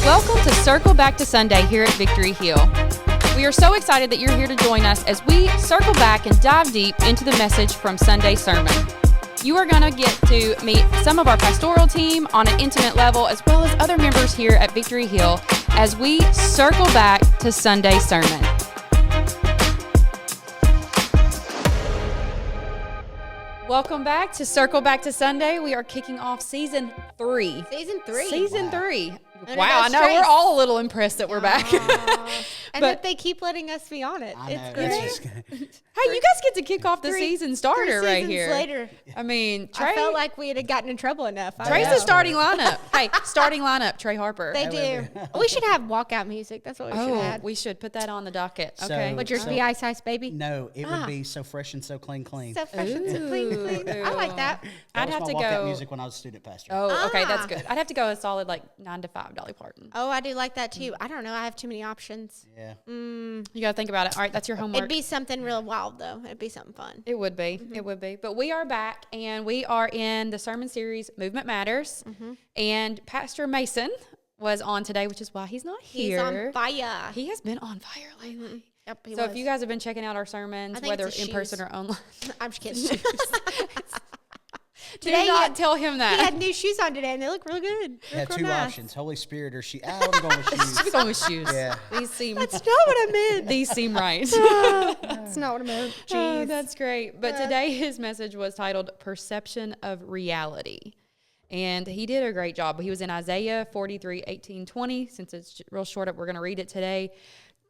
Welcome to Circle Back to Sunday here at Victory Hill. We are so excited that you're here to join us as we circle back and dive deep into the message from Sunday's sermon. You are going to get to meet some of our pastoral team on an intimate level, as well as other members here at Victory Hill as we circle back to Sunday's sermon. Welcome back to Circle Back to Sunday. We are kicking off season 3. Season 3. Wow, I know we're all a little impressed that we're back. And that they keep letting us be on it. It's great. Hey, you guys get to kick off the season starter right here. Later. I mean, Trey. I felt like we had gotten in trouble enough. Trey's the starting lineup. Hey, starting lineup, Trey Harper. They do. We should have walkout music. That's what we should have. We should put that on the docket. Okay. Would yours be Ice Ice Baby? No, it would be So Fresh and So Clean Clean. So Fresh and So Clean. I like that. I'd have to go. Walkout music when I was a student pastor. Oh, okay, that's good. I'd have to go a solid like 9 to 5 Dolly Parton. Oh, I do like that too. I don't know. I have too many options. Yeah. You got to think about it. All right, that's your homework. It'd be something real wild though. It'd be something fun. It would be. It would be. But we are back, and we are in the sermon series Movement Matters. And Pastor Mason was on today, which is why he's not here. He's on fire. He has been on fire lately. Yep, so if you guys have been checking out our sermons, whether in person or online. I'm just kidding. Do not tell him that. He had new shoes on today, and they look really good. He had two options, Holy Spirit or I'm going with shoes. I'm going with shoes. Yeah. These seem. That's not what I meant. These seem right. That's not what I meant. Jeez. Oh, that's great. But today his message was titled Perception of Reality. And he did a great job. He was in Isaiah 43, 18, 20. Since it's real short, we're going to read it today.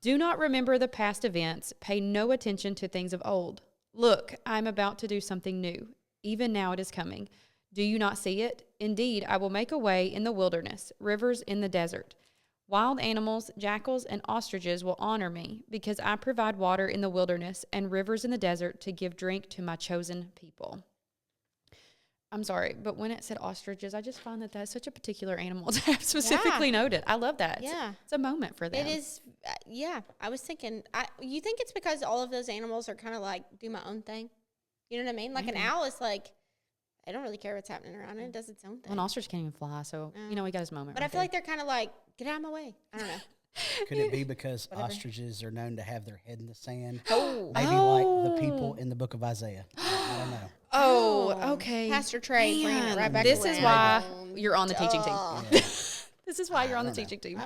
Do not remember the past events. Pay no attention to things of old. Look, I'm about to do something new. Even now it is coming. Do you not see it? Indeed, I will make a way in the wilderness, rivers in the desert. Wild animals, jackals, and ostriches will honor me because I provide water in the wilderness and rivers in the desert to give drink to my chosen people. I'm sorry, but when it said ostriches, I just find that that's such a particular animal to have specifically noted. I love that. Yeah. It's a moment for them. It is, I was thinking, you think it's because all of those animals are kind of like, do my own thing? You know what I mean? Like an owl is like, I don't really care what's happening around it. It does its own thing. Well, an ostrich can't even fly, so, he got his moment. But I feel like they're kind of like, get out of my way. I don't know. Could it be because ostriches are known to have their head in the sand? Oh. Maybe like the people in the book of Isaiah. I don't know. Oh, okay. Pastor Trey, bringing it right back This around. is why you're on the teaching team. Yeah. This is why you're on the teaching team.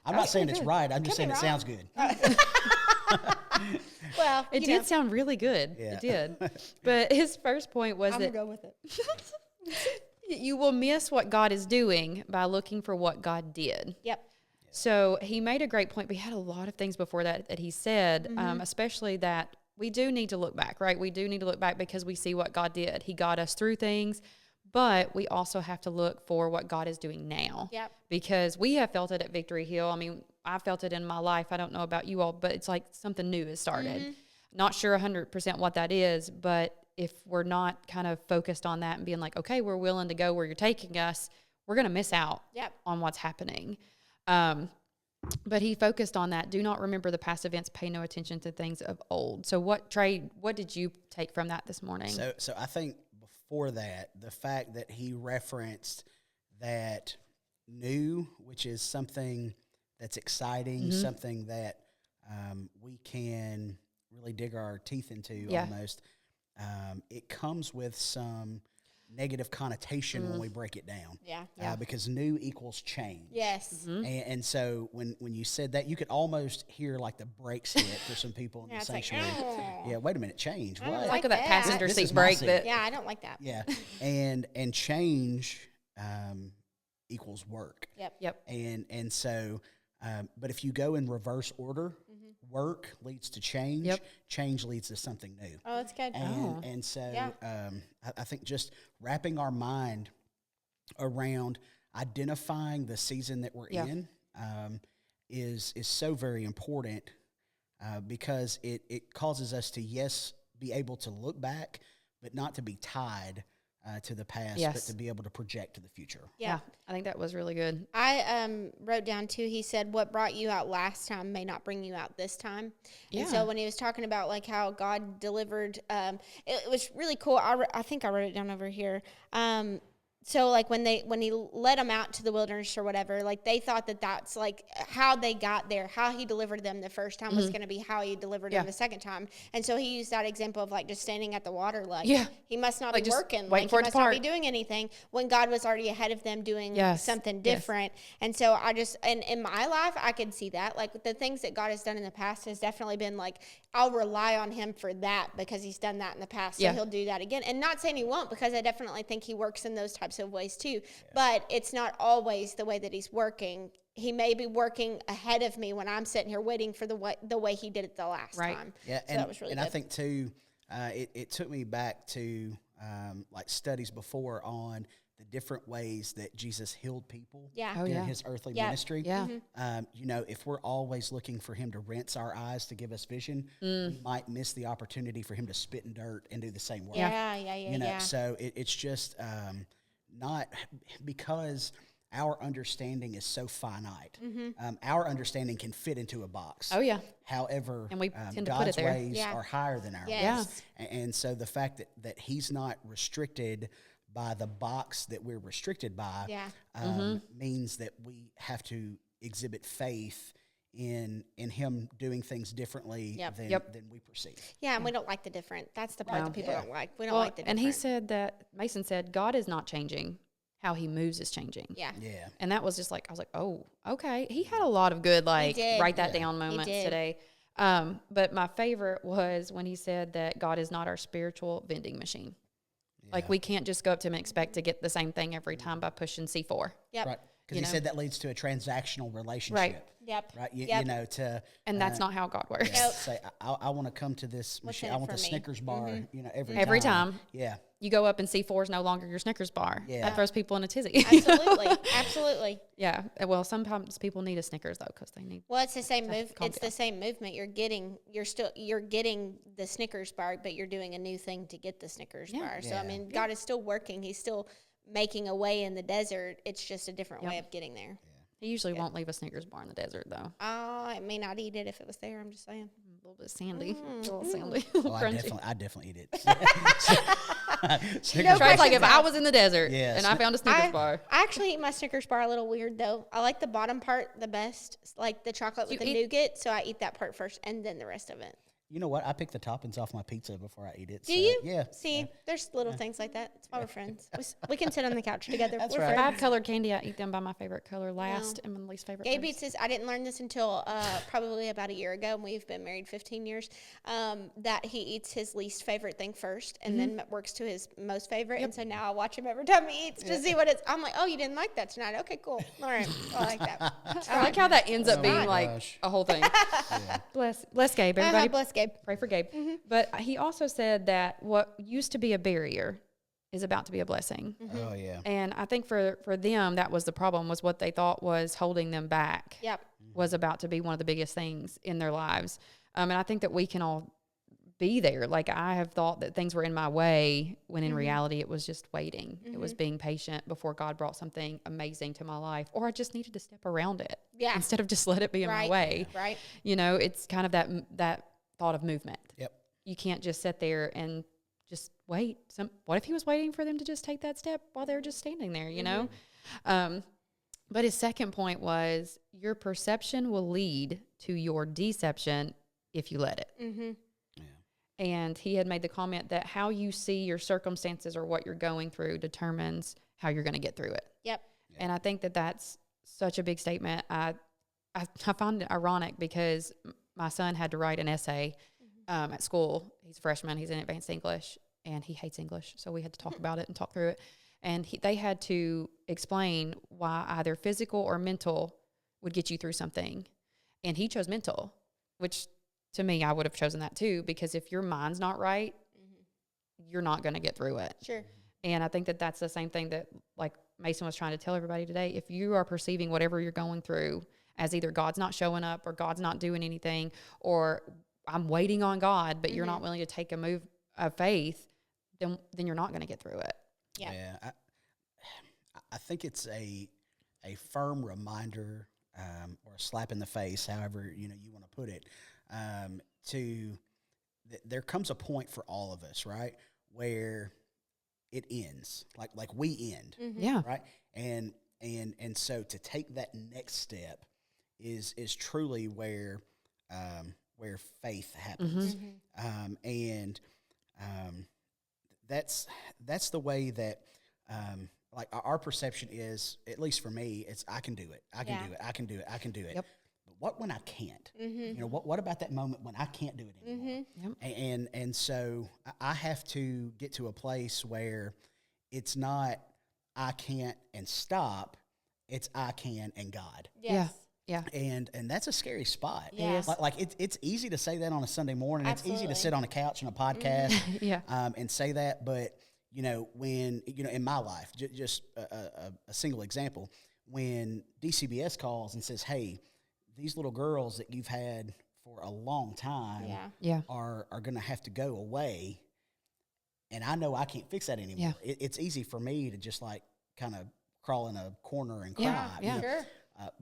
I'm not saying it's right. I'm just saying it sounds good. Well, it did sound really good. Yeah. It did. But his first point was I'm that going to go with it. You will miss what God is doing by looking for what God did. Yep. So he made a great point, but he had a lot of things before that he said, especially that we do need to look back, right? We do need to look back because we see what God did. He got us through things, but we also have to look for what God is doing now. Yep. Because we have felt it at Victory Hill. I mean, I felt it in my life. I don't know about you all, but it's like something new has started. Not sure 100% what that is, but if we're not kind of focused on that and being like, okay, we're willing to go where you're taking us, we're going to miss out on what's happening. But he focused on that. Do not remember the past events. Pay no attention to things of old. So what did you take from that this morning? So I think before that, the fact that he referenced that new, which is something that's exciting, something that we can really dig our teeth into almost. It comes with some negative connotation when we break it down. Because new equals change. Yes. And so when you said that, you could almost hear like the brakes hit for some people in the sanctuary. Like, yeah, wait a minute, change. What? Like that passenger seat brake. I don't like that. Yeah, and change equals work. Yep. And so, but if you go in reverse order, work leads to change. Change leads to something new. Oh, that's good. And so I think just wrapping our mind around identifying the season that we're in is so very important because it causes us to, be able to look back, but not to be tied to the past, but to be able to project to the future. Yeah, I think that was really good. I wrote down too, he said, what brought you out last time may not bring you out this time. Yeah. And so when he was talking about like how God delivered, it was really cool. I think I wrote it down over here. so like when he led them out to the wilderness or whatever, like they thought that that's like how they got there, how he delivered them the first time was going to be how he delivered them the second time. And so he used that example of like just standing at the water, like he must not like be working, like he must not be doing anything when God was already ahead of them doing something different. And so I just, and in my life, I could see that, like the things that God has done in the past has definitely been like, I'll rely on him for that because he's done that in the past. So he'll do that again. And not saying he won't, because I definitely think he works in those types of ways too, but it's not always the way that he's working. He may be working ahead of me when I'm sitting here waiting for the way he did it the last time. Yeah, so that was really good. I think too, it took me back to like studies before on the different ways that Jesus healed people during his earthly ministry. Yeah. You know, if we're always looking for him to rinse our eyes to give us vision, we might miss the opportunity for him to spit in dirt and do the same work. You know, so it's just not because our understanding is so finite. Our understanding can fit into a box. Oh, yeah. However, and we tend to God's put it there. ways are higher than our ways. And so the fact that he's not restricted by the box that we're restricted by means that we have to exhibit faith in him doing things differently than we perceive. Yeah, and we don't like the different. That's the part that people don't like. We don't like the different. And he said that, Mason said, God is not changing. How he moves is changing. Yeah. And that was just like, I was like, oh, okay. He had a lot of good, like, write that down moments today. But my favorite was when he said that God is not our spiritual vending machine. Like, we can't just go up to him and expect to get the same thing every time by pushing C4. Right. Because he said that leads to a transactional relationship. Right. Right. You know, and that's not how God works. Say, I want to come to this machine. I want the Snickers bar, you know, every time. Yeah. You go up and C4 is no longer your Snickers bar. Yeah. That throws people in a tizzy. Absolutely. Yeah. Well, sometimes people need a Snickers though, because they need. Well, it's the same move. It's the same movement. You're getting the Snickers bar, but you're doing a new thing to get the Snickers bar. So I mean, God is still working. He's still making a way in the desert. It's just a different way of getting there. He usually won't leave a Snickers bar in the desert, though. I may not eat it if it was there. I'm just saying. A little bit sandy. A little sandy. I definitely eat it. Snickers bar. Like if I was in the desert and I found a Snickers bar. I actually eat my Snickers bar a little weird, though. I like the bottom part the best, like the chocolate with the nougat. So I eat that part first and then the rest of it. You know what? I pick the toppings off my pizza before I eat it. Do you? Yeah. See, there's little things like that. That's why we're friends. We can sit on the couch together. That's we're right. If I friends. have colored candy, I eat them by my favorite color last and my least favorite. Gabe eats his. I didn't learn this until probably about a year ago, and we've been married 15 years. That he eats his least favorite thing first, and then works to his most favorite. And so now I watch him every time he eats to see what it's. I'm like, oh, you didn't like that tonight? Okay, cool. All right, I like that. I like how that ends up being like a whole thing. Bless Gabe, everybody. Bless Gabe. Pray for Gabe. But he also said that what used to be a barrier is about to be a blessing. Oh, yeah. And I think for them, that was the problem, was what they thought was holding them back was about to be one of the biggest things in their lives. And I think that we can all be there. Like, I have thought that things were in my way when in reality it was just waiting. It was being patient before God brought something amazing to my life, or I just needed to step around it instead of just let it be in my way. Right. You know, it's kind of that thought of movement. Yep. You can't just sit there and just wait. What if he was waiting for them to just take that step while they were just standing there, you know? But his second point was, your perception will lead to your deception if you let it. And he had made the comment that how you see your circumstances or what you're going through determines how you're going to get through it. And I think that that's such a big statement. I find it ironic because my son had to write an essay at school. He's a freshman. He's in advanced English, and he hates English. So we had to talk about it and talk through it. And they had to explain why either physical or mental would get you through something. And he chose mental, which to me, I would have chosen that too, because if your mind's not right, you're not going to get through it. Sure. And I think that that's the same thing that, like Mason was trying to tell everybody today. If you are perceiving whatever you're going through as either God's not showing up or God's not doing anything, or I'm waiting on God, but you're not willing to take a move of faith, then you're not going to get through it. Yeah. I think it's a firm reminder or a slap in the face, however you want to put it, there comes a point for all of us, right, where it ends, like we end, Yeah. right? And so to take that next step is truly where faith happens, and that's the way that like our perception is, at least for me, it's I can do it, I can do it, I can do it, I can do it. Yep. But what when I can't? You know, what about that moment when I can't do it anymore? Yep. And so I have to get to a place where it's not I can't and stop, it's I can and God. Yes. Yeah. And that's a scary spot. Yes. Like it's easy to say that on a Sunday morning. Absolutely. It's easy to sit on a couch on a podcast Yeah. and say that. But, you know, when, you know, in my life, just a single example, when DCBS calls and says, hey, these little girls that you've had for a long time Yeah. are going to have to go away, and I know I can't fix that anymore. Yeah. It's easy for me to just like kind of crawl in a corner and Yeah. cry. Yeah. You know? Sure.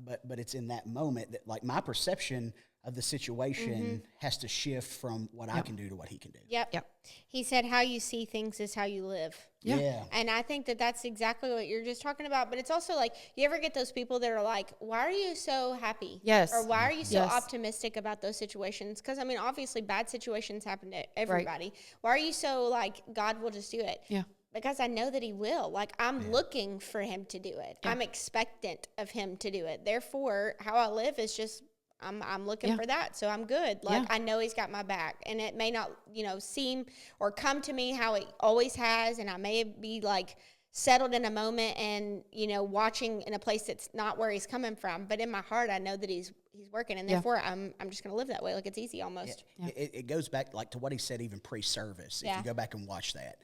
But it's in that moment that like my perception of the situation has to shift from what I can do to what he can do. Yep. He said, how you see things is how you live. Yeah. And I think that that's exactly what you're just talking about. But it's also like, you ever get those people that are like, why are you so happy? Yes. Or why are you so Yes. optimistic about those situations? Because, I mean, obviously bad situations happen to everybody. Why are you so like, God will just do it? Yeah. Because I know that he will. Like, I'm looking for him to do it. I'm expectant of him to do it. Therefore, how I live is just, I'm looking for that. So I'm good. Like, I know he's got my back. And it may not, you know, seem or come to me how it always has. And I may be like settled in a moment and, you know, watching in a place that's not where he's coming from. But in my heart, I know that he's working. And therefore, I'm just going to live that way. Like, it's easy almost. Yeah. It goes back like to what he said even pre-service. If you go back and watch that.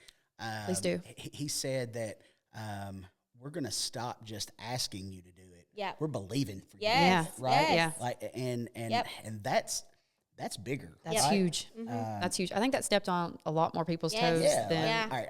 Please do. He said that we're going to stop just asking you to do it. Yeah. We're believing for Yes. you. Right? Yes. Like and that's bigger. That's right? huge. That's huge. I think that stepped on a lot more people's toes than. Yeah. All right.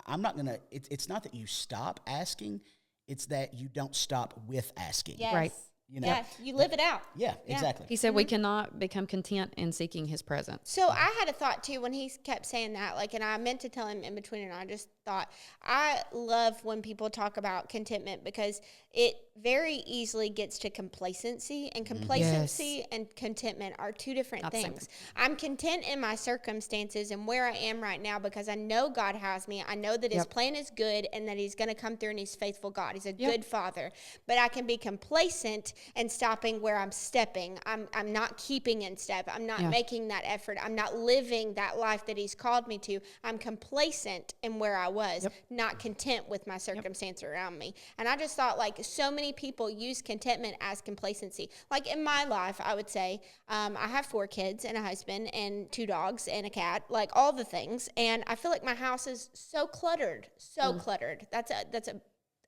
I'm not gonna. It's not that you stop asking. It's that you don't stop with asking. Yes. Right. You know? Yeah. You live it out. Yeah. Exactly. He said we cannot become content in seeking his presence. So I had a thought too when he kept saying that, like, and I meant to tell him in between, and I just thought, I love when people talk about contentment because it very easily gets to complacency, and complacency and contentment are two different Not the same things. I'm content in my circumstances and where I am right now because I know God has me. I know that his plan is good and that he's going to come through and he's faithful God. He's a good father. But I can be complacent and stopping where I'm stepping. I'm not keeping in step. I'm not making that effort. I'm not living that life that he's called me to. I'm complacent in where I was, not content with my circumstance around me. And I just thought, like, so many people use contentment as complacency. Like in my life, I would say, I have 4 kids and a husband and 2 dogs and a cat, like all the things. And I feel like my house is so cluttered, cluttered.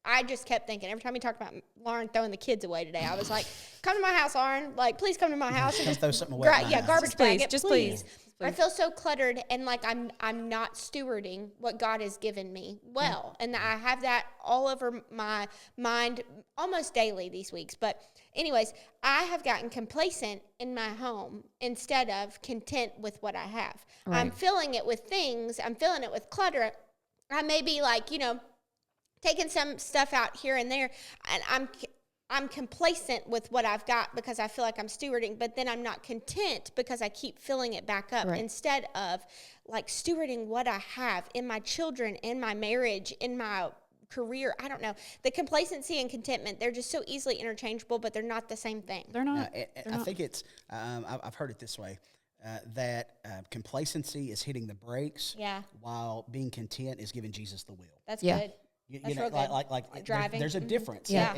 I just kept thinking, every time he talked about Lauren throwing the kids away today, I was like, come to my house, Lauren. Like, please come to my house. And just throw something away. Garbage bag it, Just please. please. I feel so cluttered, and like I'm not stewarding what God has given me well. And I have that all over my mind almost daily these weeks. But anyways, I have gotten complacent in my home instead of content with what I have. Right. I'm filling it with things. I'm filling it with clutter. I may be like, you know, taking some stuff out here and there, and I'm complacent with what I've got because I feel like I'm stewarding, but then I'm not content because I keep filling it back up instead of like stewarding what I have in my children, in my marriage, in my career. I don't know. The complacency and contentment, they're just so easily interchangeable, but they're not the same thing. They're not. I think it's, I've heard it this way, that complacency is hitting the brakes while being content is giving Jesus the wheel. That's good. You know, like driving. There's a difference. Yeah.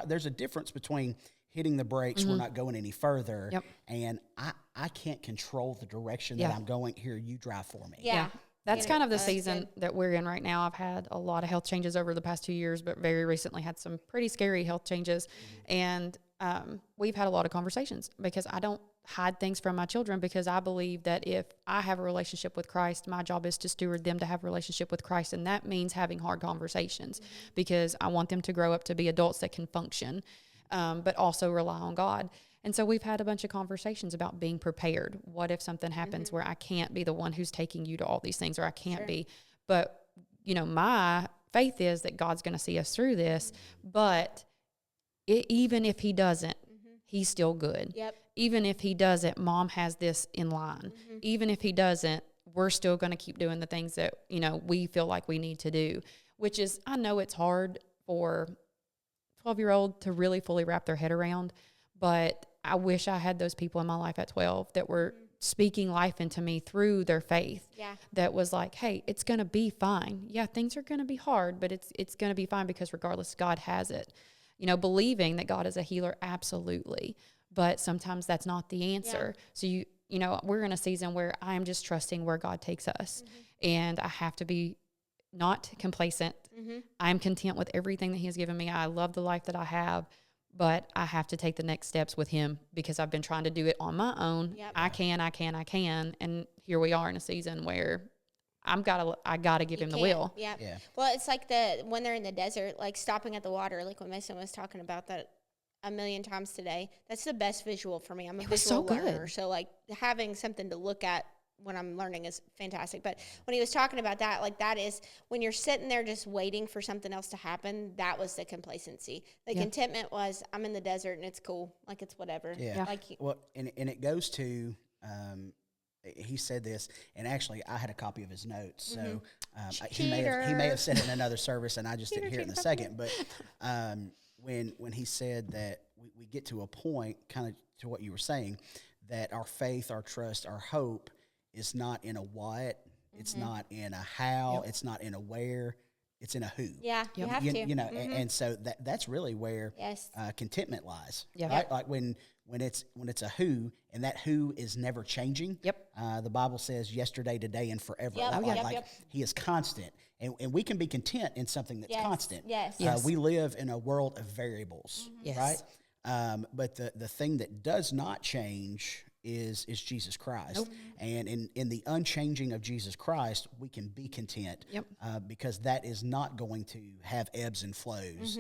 There's a difference between hitting the brakes, we're not going any further, and I can't control the direction that I'm going. Here, you drive for me. Yeah. That's kind of the season that we're in right now. I've had a lot of health changes over the past 2 years, but very recently had some pretty scary health changes. And we've had a lot of conversations because I don't hide things from my children, because I believe that if I have a relationship with Christ, my job is to steward them to have a relationship with Christ. And that means having hard conversations because I want them to grow up to be adults that can function, but also rely on God. And so we've had a bunch of conversations about being prepared. What if something happens where I can't be the one who's taking you to all these things, or I can't be, but my faith is that God's going to see us through this, but even if he doesn't, he's still good. Yep. Even if he doesn't, mom has this in line. Even if he doesn't, we're still going to keep doing the things that, we feel like we need to do, which is, I know it's hard for 12-year-old to really fully wrap their head around, but I wish I had those people in my life at 12 that were speaking life into me through their faith. Yeah. That was like, hey, it's going to be fine. Yeah, things are going to be hard, but it's going to be fine because regardless, God has it. Believing that God is a healer, absolutely. But sometimes that's not the answer. Yeah. So we're in a season where I'm just trusting where God takes us. And I have to be not complacent. I'm content with everything that he has given me. I love the life that I have, but I have to take the next steps with him because I've been trying to do it on my own. Yep. I can. And here we are in a season where I gotta give him the will. Yeah. Well, it's like when they're in the desert, like stopping at the water, like what Mason was talking about that a million times today. That's the best visual for me. I'm a visual learner, so like having something to look at when I'm learning is fantastic. But when he was talking about that, like that is when you're sitting there just waiting for something else to happen, that was the complacency. The contentment was, I'm in the desert and it's cool, like it's whatever. Yeah. Like and it goes to. He said this, and actually, I had a copy of his notes. So he may have said it in another service, and I just didn't hear it in a second. But when he said that we get to a point, kind of to what you were saying, that our faith, our trust, our hope is not in a what, it's not in a how, it's not in a where, it's in a who. Yeah, you have to. And so that's really where contentment lies. Yeah. Right? Like when it's a who, and that who is never changing. The Bible says yesterday, today, and forever. He is constant. And we can be content in something that's constant. Yes. We live in a world of variables, right? But the thing that does not change is Jesus Christ. And in the unchanging of Jesus Christ, we can be content because that is not going to have ebbs and flows.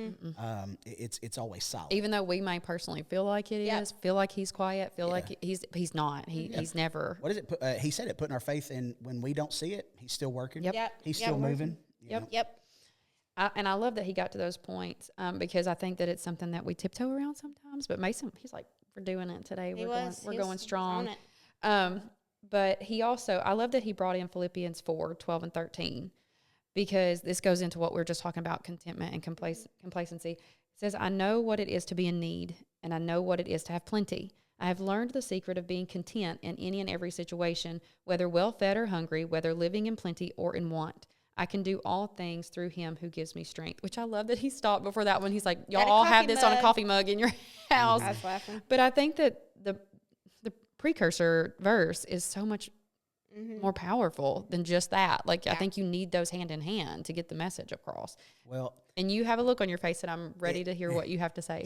It's always solid. Even though we may personally feel like it is, feel like he's quiet, feel like he's not. He's never. What is it? He said it, putting our faith in when we don't see it, he's still working. He's still moving. And I love that he got to those points because I think that it's something that we tiptoe around sometimes. But Mason, he's like, we're doing it today. We're going strong. But he also, I love that he brought in Philippians 4:12 and 13 because this goes into what we were just talking about, contentment and complacency. It says, I know what it is to be in need, and I know what it is to have plenty. I have learned the secret of being content in any and every situation, whether well-fed or hungry, whether living in plenty or in want. I can do all things through him who gives me strength, which I love that he stopped before that one. He's like, y'all all have this on a coffee mug in your house. I was laughing. But I think that the precursor verse is so much more powerful than just that. Like, I think you need those hand in hand to get the message across. Well, and you have a look on your face, and I'm ready to hear what you have to say.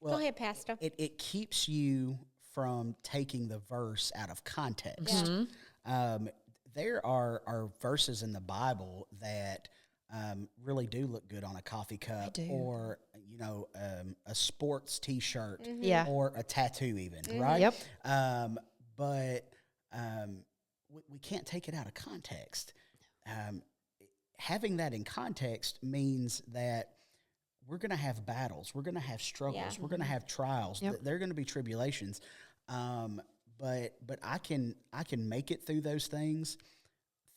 Go ahead, Pastor. It keeps you from taking the verse out of context. There are verses in the Bible that really do look good on a coffee cup or, a sports T-shirt or a tattoo even, right? But we can't take it out of context. Having that in context means that we're going to have battles. We're going to have struggles. We're going to have trials. There are going to be tribulations. But I can make it through those things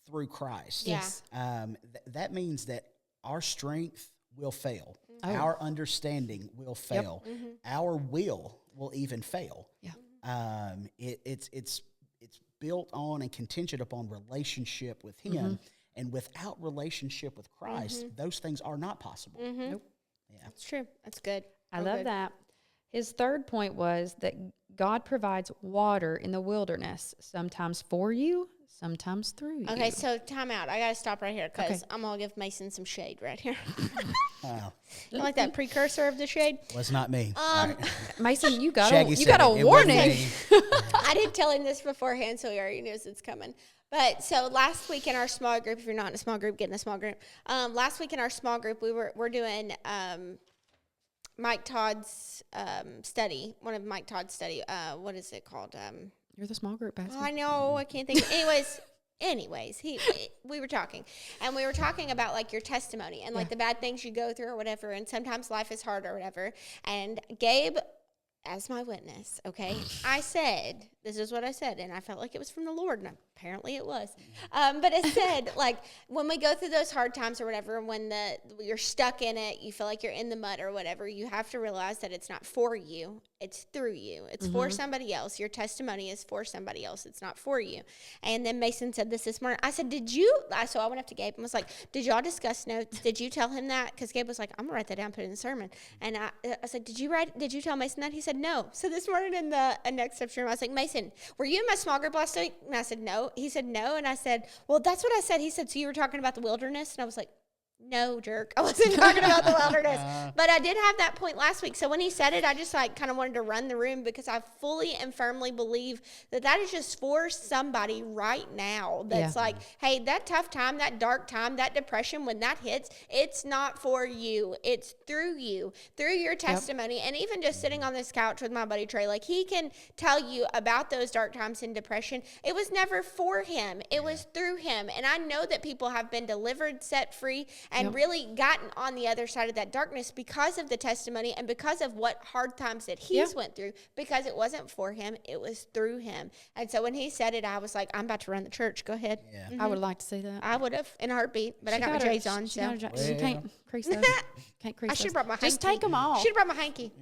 through Christ. Yes. That means that our strength will fail. Our understanding will fail. Our will even fail. It's built on and contingent upon relationship with Him. And without relationship with Christ, those things are not possible. Nope. Yeah. That's true. That's good. I love that. His third point was that God provides water in the wilderness, sometimes for you, sometimes through you. Okay, so time out. I got to stop right here because I'm going to give Mason some shade right here. You like that precursor of the shade? Was not me. Mason, you got a warning. I didn't tell him this beforehand, so he already knows it's coming. But so last week in our small group, if you're not in a small group, get in a small group. Last week in our small group, we're doing Mike Todd's study, one of Mike Todd's study. What is it called? You're the small group pastor. I know, I can't think. Anyways, anyways, we were talking, and we were talking about like your testimony and like the bad things you go through or whatever, and sometimes life is hard or whatever. And Gabe, as my witness, okay, I said, this is what I said, and I felt like it was from the Lord, and apparently it was. But it said, like, when we go through those hard times or whatever, when you're stuck in it, you feel like you're in the mud or whatever, you have to realize that it's not for you, it's through you. It's for somebody else. Your testimony is for somebody else. It's not for you. And then Mason said this morning. I said, so I went up to Gabe and was like, did y'all discuss notes? Did you tell him that? Because Gabe was like, I'm going to write that down, put it in the sermon. And I said, did you tell Mason that? He said, no. So this morning in the next steps room, I was like, Mason, were you in my small group last week? And I said, no. He said, no. And I said, well, that's what I said. He said, so you were talking about the wilderness? And I was like, no, jerk. I wasn't talking about the wilderness. But I did have that point last week. So when he said it, I just like kind of wanted to run the room because I fully and firmly believe that is just for somebody right now. That's like, hey, that tough time, that dark time, that depression, when that hits, it's not for you. It's through you, through your testimony. And even just sitting on this couch with my buddy Trey, like he can tell you about those dark times and depression. It was never for him. It was through him. And I know that people have been delivered, set free, and really gotten on the other side of that darkness because of the testimony and because of what hard times that he's went through, because it wasn't for him, it was through him. And so when he said it, I was like, I'm about to run the church. Go ahead. Yeah. I would like to see that. I would have in a heartbeat, but I got my J's on. She can't crease those. Can't crease I should have brought my hanky. Just take them off. Should have brought my hanky.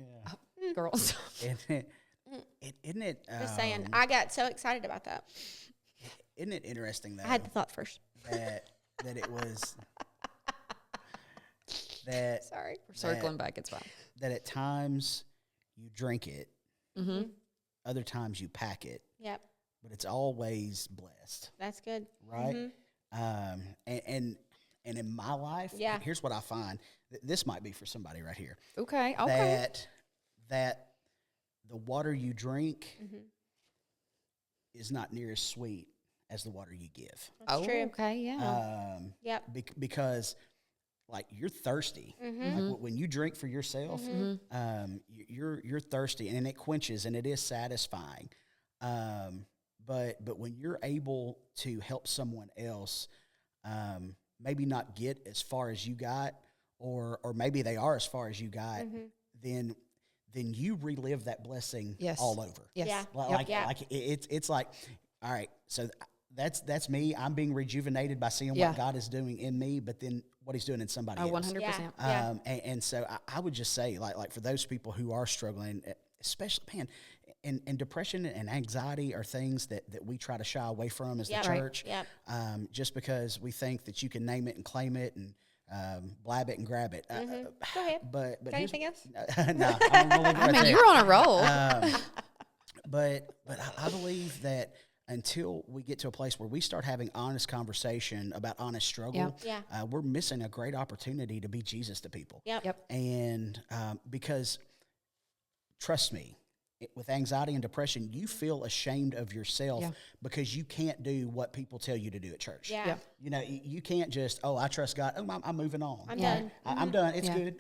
Yeah. Girls. Isn't it? Just saying. I got so excited about that. Isn't it interesting that I had the thought first. That it was... That sorry, we're circling back. It's fine. That at times you drink it, other times you pack it. Yep. But it's always blessed. That's good, right? And in my life, here's what I find. This might be for somebody right here. Okay. That the water you drink is not near as sweet as the water you give. That's true. Okay. Yeah. Because. Like you're thirsty. Like when you drink for yourself, you're thirsty, and it quenches, and it is satisfying. But when you're able to help someone else, maybe not get as far as you got, or maybe they are as far as you got, then you relive that blessing all over. Yes. Yeah. Like it's like, all right, so that's me. I'm being rejuvenated by seeing what God is doing in me, but then what he's doing in somebody else. 100%. And so I would just say, like for those people who are struggling, especially, man, and depression and anxiety are things that we try to shy away from as the church. Just because we think that you can name it and claim it and blab it and grab it. Go ahead. But got anything else? No, I'm gonna leave it right there. You're on a roll. But I believe that until we get to a place where we start having honest conversation about honest struggle, we're missing a great opportunity to be Jesus to people. And because, trust me, with anxiety and depression, you feel ashamed of yourself because you can't do what people tell you to do at church. You know, you can't just, I trust God. Oh, I'm moving on. I'm done. I'm done. It's good.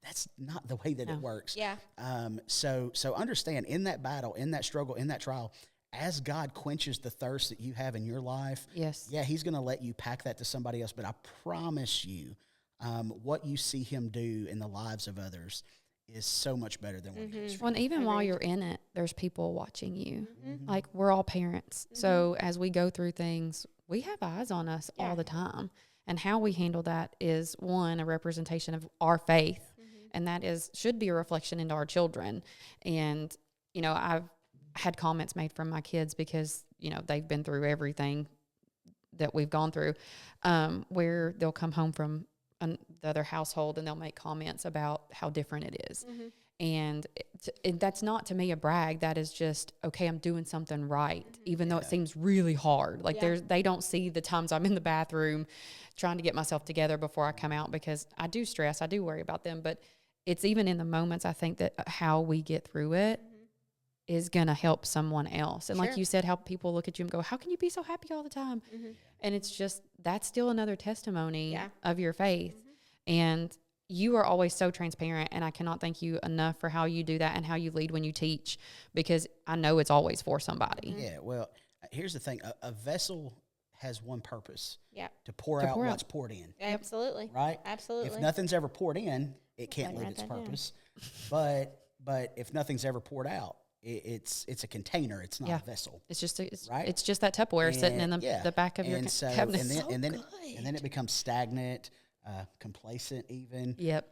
That's not the way that it works. So understand, in that battle, in that struggle, in that trial, as God quenches the thirst that you have in your life, he's going to let you pack that to somebody else. But I promise you, what you see him do in the lives of others is so much better than what he does. Well, and even while you're in it, there's people watching you. Like, we're all parents. So as we go through things, we have eyes on us all the time. And how we handle that is, one, a representation of our faith. And that should be a reflection into our children. And, you know, I've had comments made from my kids because, you know, they've been through everything that we've gone through, where they'll come home from the other household and they'll make comments about how different it is. And that's not, to me, a brag. That is just, okay, I'm doing something right, even though it seems really hard. Like they don't see the times I'm in the bathroom trying to get myself together before I come out, because I do stress, I do worry about them. But it's even in the moments, I think, that how we get through it is going to help someone else. And like you said, how people look at you and go, how can you be so happy all the time? And it's just, that's still another testimony of your faith. And you are always so transparent, and I cannot thank you enough for how you do that and how you lead when you teach, because I know it's always for somebody. Yeah, well, here's the thing. A vessel has one purpose. Yeah. To pour out what's poured in. Absolutely. Right? Absolutely. If nothing's ever poured in, it can't live its purpose. But if nothing's ever poured out, it's a container. It's not a vessel. It's just it's just that Tupperware sitting in the back of your cabinet. And then it becomes stagnant, complacent even. Yep.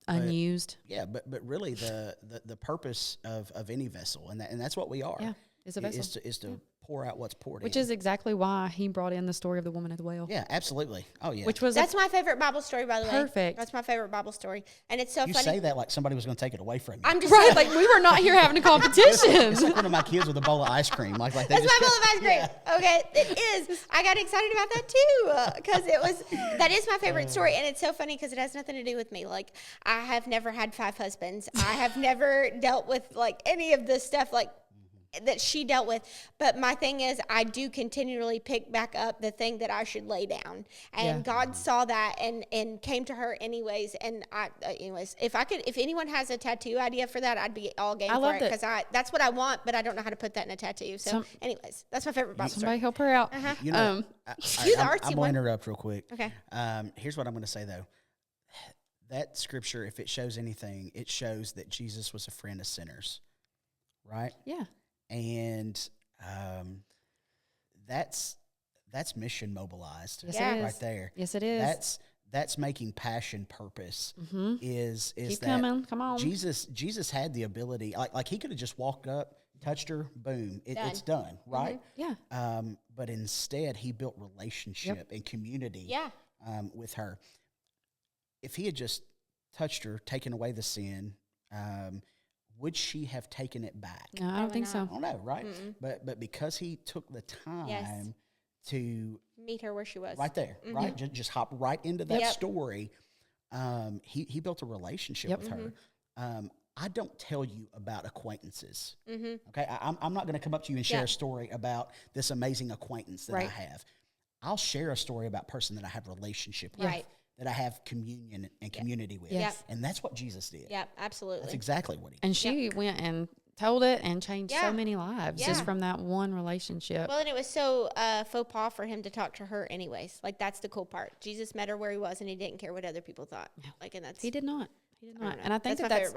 Unused. But really the purpose of any vessel, and that's what we are. Yeah, is a vessel. Is to pour out what's poured in. Which is exactly why he brought in the story of the woman at the well. Yeah, absolutely. Oh, yeah. That's my favorite Bible story, by the way. Perfect. That's my favorite Bible story. And it's so funny. You say that like somebody was going to take it away from you. I'm just right, like we were not here having a competition. It's like one of my kids with a bowl of ice cream. Like that's my bowl of ice cream. Yeah. Okay, it is. I got excited about that too because that is my favorite story. And it's so funny because it has nothing to do with me. Like, I have never had 5 husbands. I have never dealt with like any of this stuff like that she dealt with. But my thing is, I do continually pick back up the thing that I should lay down. And God saw that and came to her anyways. And anyways, if anyone has a tattoo idea for that, I'd be all game for it because that's what I want, but I don't know how to put that in a tattoo. So anyways, that's my favorite Bible story. Somebody help her out. You know, I'm going to interrupt real quick. Okay. Here's what I'm going to say though. That scripture, if it shows anything, it shows that Jesus was a friend of sinners, right? Yeah. And that's mission mobilized. Yes, it is. Right there. Yes, it is. That's making passion purpose. Mm-hmm. Is keep that coming? Come on. Jesus had the ability, like he could have just walked up, touched her, boom, it's done, right? Mm-hmm. Yeah. But instead, he built relationship and community. Yeah. With her. If he had just touched her, taken away the sin, would she have taken it back? No, I don't think so. I don't know, right? Mm-mm. But because he took the time to meet her where she was, right there, right? Just hop right into that story. He built a relationship with her. I don't tell you about acquaintances. Okay, I'm not going to come up to you and share a story about this amazing acquaintance that I have. I'll share a story about a person that I have a relationship with. Right. That I have communion and community with. Yes. And that's what Jesus did. Yeah, absolutely. That's exactly what he did. And she went and told it and changed so many lives just from that one relationship. Well, and it was so faux pas for him to talk to her anyways. Like, that's the cool part. Jesus met her where he was, and he didn't care what other people thought. Yeah. Like, and he did not. He did not. And I think that's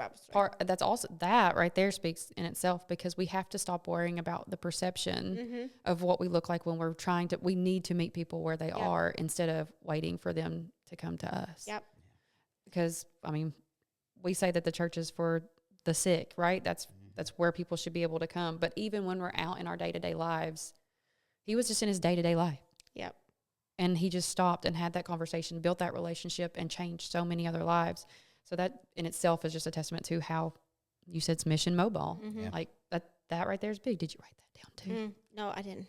that's also that right there speaks in itself because we have to stop worrying about the perception of what we look like when we're we need to meet people where they are instead of waiting for them to come to us. Yep. Because I mean, we say that the church is for the sick, right? That's where people should be able to come. But even when we're out in our day-to-day lives, he was just in his day-to-day life. Yep. And he just stopped and had that conversation, built that relationship, and changed so many other lives. So that in itself is just a testament to how you said it's mission mobile. Yeah. Like that right there is big. Did you write that down too? No, I didn't.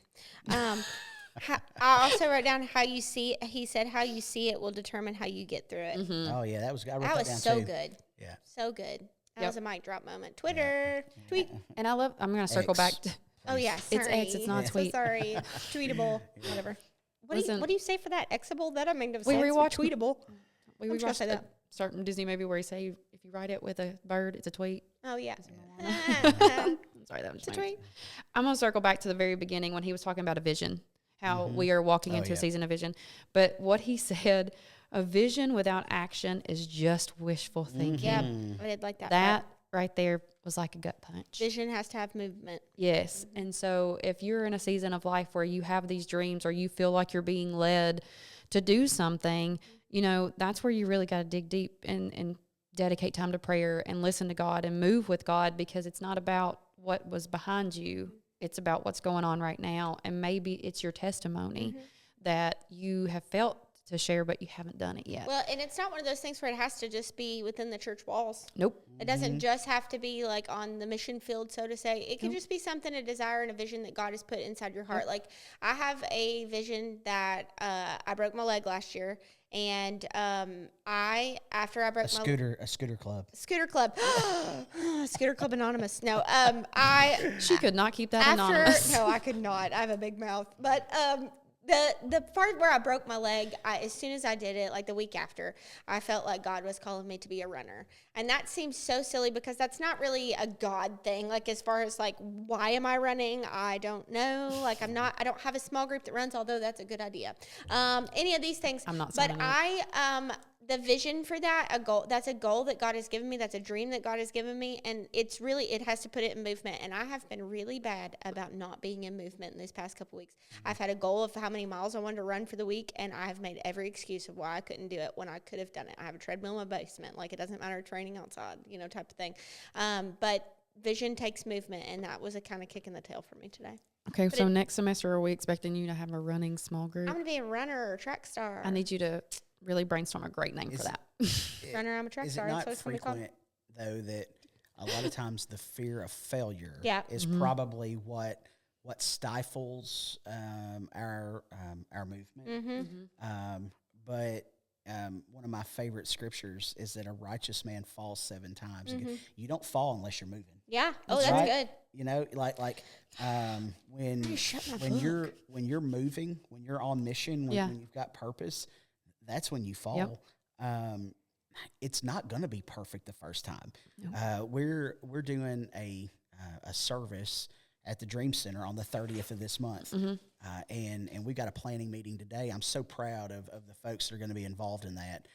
I also wrote down how you see it. He said how you see it will determine how you get through it. Oh yeah, I wrote that down so too. good. Yeah. So good. That was a mic drop moment. Twitter. Tweet. And I'm going to circle back to Oh yeah, sorry. It's X, it's not tweet. So sorry. Tweetable, whatever. What do you say for that? Exable? That I mean, we rewatch tweetable. We rewatched a certain Disney movie where he say if you write it with a bird, it's a tweet. Oh yeah. I'm sorry, that was a tweet. I'm gonna circle back to the very beginning when he was talking about a vision, how we are walking into a season of vision. But what he said, a vision without action is just wishful thinking. Yeah, I did like that. That right there was like a gut punch. Vision has to have movement. Yes. And so if you're in a season of life where you have these dreams or you feel like you're being led to do something, you know, that's where you really got to dig deep and dedicate time to prayer and listen to God and move with God, because it's not about what was behind you. It's about what's going on right now. And maybe it's your testimony that you have felt to share, but you haven't done it yet. Well, and it's not one of those things where it has to just be within the church walls. Nope. It doesn't just have to be like on the mission field, so to say. It can just be something, a desire and a vision that God has put inside your heart. Like, I have a vision that I broke my leg last year, and after I broke a scooter club. Scooter club. Scooter Club Anonymous. No, she could not keep that anonymous. No, I could not. I have a big mouth. But The part where I broke my leg, as soon as I did it, like the week after, I felt like God was calling me to be a runner. And that seems so silly because that's not really a God thing. Like as far as like, why am I running? I don't know. Like I don't have a small group that runs, although that's a good idea. Any of these things. I'm not But the vision for that, that's a goal that God has given me. That's a dream that God has given me. And it has to put it in movement. And I have been really bad about not being in movement in these past couple weeks. I've had a goal of how many miles I wanted to run for the week. And I have made every excuse of why I couldn't do it when I could have done it. I have a treadmill in my basement. Like it doesn't matter training outside, type of thing. But vision takes movement. And that was a kind of kick in the tail for me today. Okay, so next semester, are we expecting you to have a running small group? I'm going to be a runner or track star. I need you to really brainstorm a great name for that. Runner, I'm a track star. Is it not frequent, though, that a lot of times the fear of failure is probably what stifles our movement? But one of my favorite scriptures is that a righteous man falls 7 times. You don't fall unless you're moving. Yeah. That's good. When you're moving, when you're on mission, when you've got purpose, that's when you fall. Yep. It's not going to be perfect the first time. Nope. We're doing a service at the Dream Center on the 30th of this month, and we got a planning meeting today. I'm so proud of the folks that are going to be involved in that.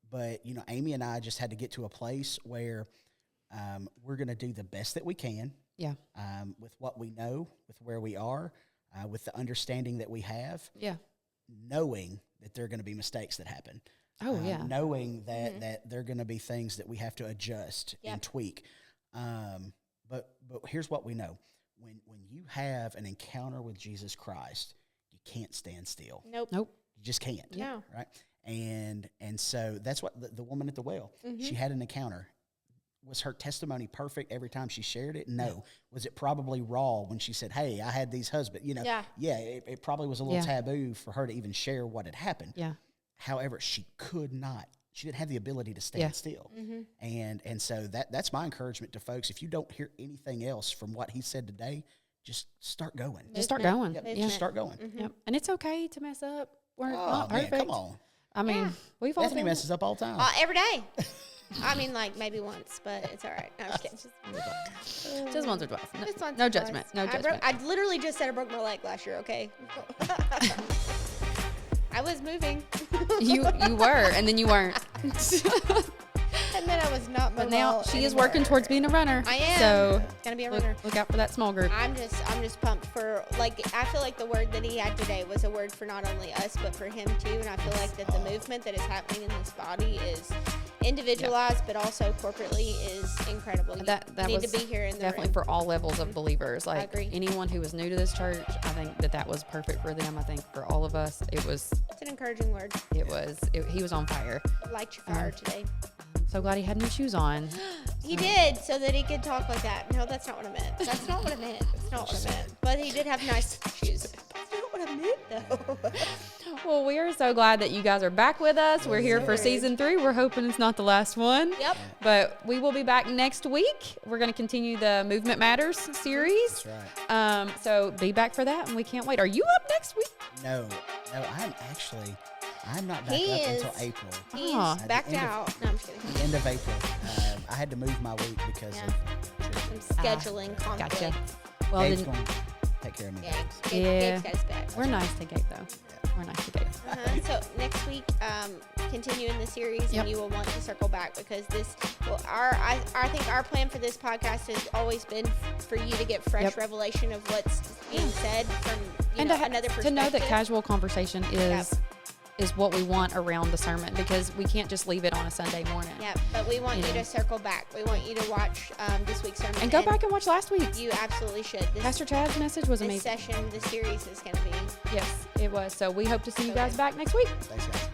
But Amy and I just had to get to a place where we're going to do the best that we can. Yeah. With what we know, with where we are, with the understanding that we have. Yeah. Knowing that there are going to be mistakes that happen. Oh, yeah. Knowing that there are going to be things that we have to adjust and tweak. But here's what we know. When you have an encounter with Jesus Christ, you can't stand still. Nope. You just can't. No. Right? And so that's what the woman at the well, she had an encounter. Was her testimony perfect every time she shared it? No. Was it probably raw when she said, hey, I had these husbands? It probably was a little taboo for her to even share what had happened. Yeah. However, she didn't have the ability to stand still. And so that's my encouragement to folks. If you don't hear anything else from what he said today, just start going. Just start going. Yep. Just start going. Yep. And it's okay to mess up. We're not perfect. Man, come on. I mean, we've all Bethany messes up all the time. Every day. I mean, like maybe once, but it's all right. No, I'm just kidding. Just once or twice. No judgment. No judgment. I literally just said I broke my leg last year. Okay. I was moving. You were, and then you weren't. And then I was not. But now she is working towards being a runner. I am. So gonna be a runner. Look out for that small group. I'm just pumped for, like, I feel like the word that he had today was a word for not only us but for him too. And I feel like that the movement that is happening in this body is individualized, but also corporately is incredible. That need to be here in the definitely room. For all levels of believers. Like, I agree. Anyone who was new to this church, I think that was perfect for them. I think for all of us, it's an encouraging word. He was on fire. Light your fire today. So glad he had new shoes on. He did, so that he could talk like that. No, that's not what I meant. That's not what I meant. That's not what I meant. But he did have nice shoes. That's not what I meant, though. Well, we are so glad that you guys are back with us. We're here for season 3. We're hoping it's not the last one. Yep. But we will be back next week. We're going to continue the Movement Matters series. That's right. So be back for that, and we can't wait. Are you up next week? No, I'm not back up until April. He's backed out. No, I'm just kidding. The end of April. I had to move my week because of some scheduling conflict. Gotcha. Well, Gabe's going to take care of me. Gabe's got his back. We're nice to Gabe, though. We're nice to Gabe. So next week, continuing the series, and you will want to circle back because I think our plan for this podcast has always been for you to get fresh revelation of what's being said from another perspective. To know that casual conversation is what we want around the sermon, because we can't just leave it on a Sunday morning. Yeah, but we want you to circle back. We want you to watch this week's sermon. And go back and watch last week's. You absolutely should. Pastor Chad's message was amazing. This series is going to be. Yes, it was. So we hope to see you guys back next week. Thanks, guys.